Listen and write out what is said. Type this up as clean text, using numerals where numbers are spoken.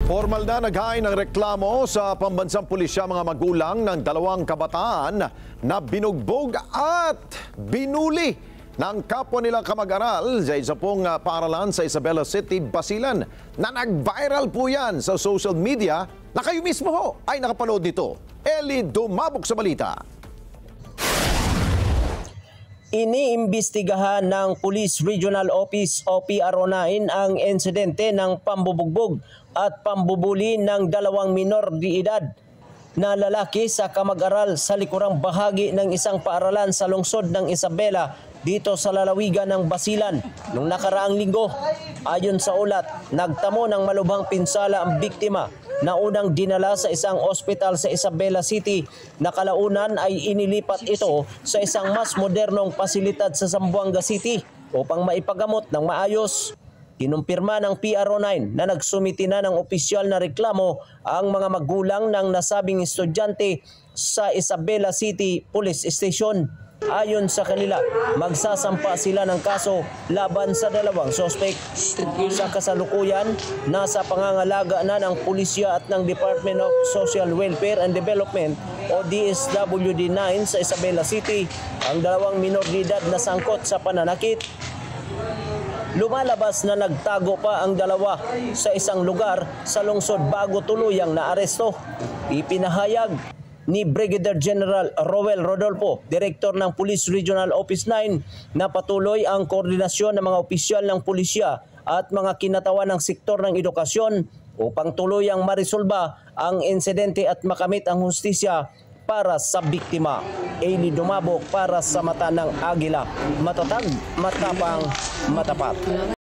Formal na naghain ng reklamo sa pambansang pulisya mga magulang ng dalawang kabataan na binugbog at binuli ng kapwa nilang kamag-aral sa isa pong paaralan sa Isabela City, Basilan, na nag-viral po yan sa social media na kayo mismo ho ay nakapanood nito. Eli Dumabok sa balita. Iniimbestigahan ng Police Regional Office o PRO9 ang insidente ng pambubugbog at pambubuli ng dalawang minor de edad na lalaki sa kamag-aral sa likurang bahagi ng isang paaralan sa lungsod ng Isabela dito sa lalawigan ng Basilan noong nakaraang linggo. Ayon sa ulat, nagtamo ng malubhang pinsala ang biktima na unang dinala sa isang ospital sa Isabela City na kalaunan ay inilipat ito sa isang mas modernong pasilidad sa Zamboanga City upang maipagamot ng maayos. Kinumpirma ng PRO9 na nagsumiti na ng opisyal na reklamo ang mga magulang ng nasabing estudyante sa Isabela City Police Station. Ayon sa kanila, magsasampa sila ng kaso laban sa dalawang sospek. Sa kasalukuyan, nasa pangangalaga na ng pulisya at ng Department of Social Welfare and Development o DSWD-9 sa Isabela City ang dalawang minor de edad na sangkot sa pananakit. Lumalabas na nagtago pa ang dalawa sa isang lugar sa lungsod bago tuluyang naaresto. Ipinahayag ni Brigadier General Roel Rodolfo, Direktor ng Police Regional Office 9, na patuloy ang koordinasyon ng mga opisyal ng pulisya at mga kinatawan ng sektor ng edukasyon upang tuluyang marisolba ang insidente at makamit ang hustisya para sa biktima. Eli Dumabok para sa Mata ng Agila. Matatag, matapang, matapat.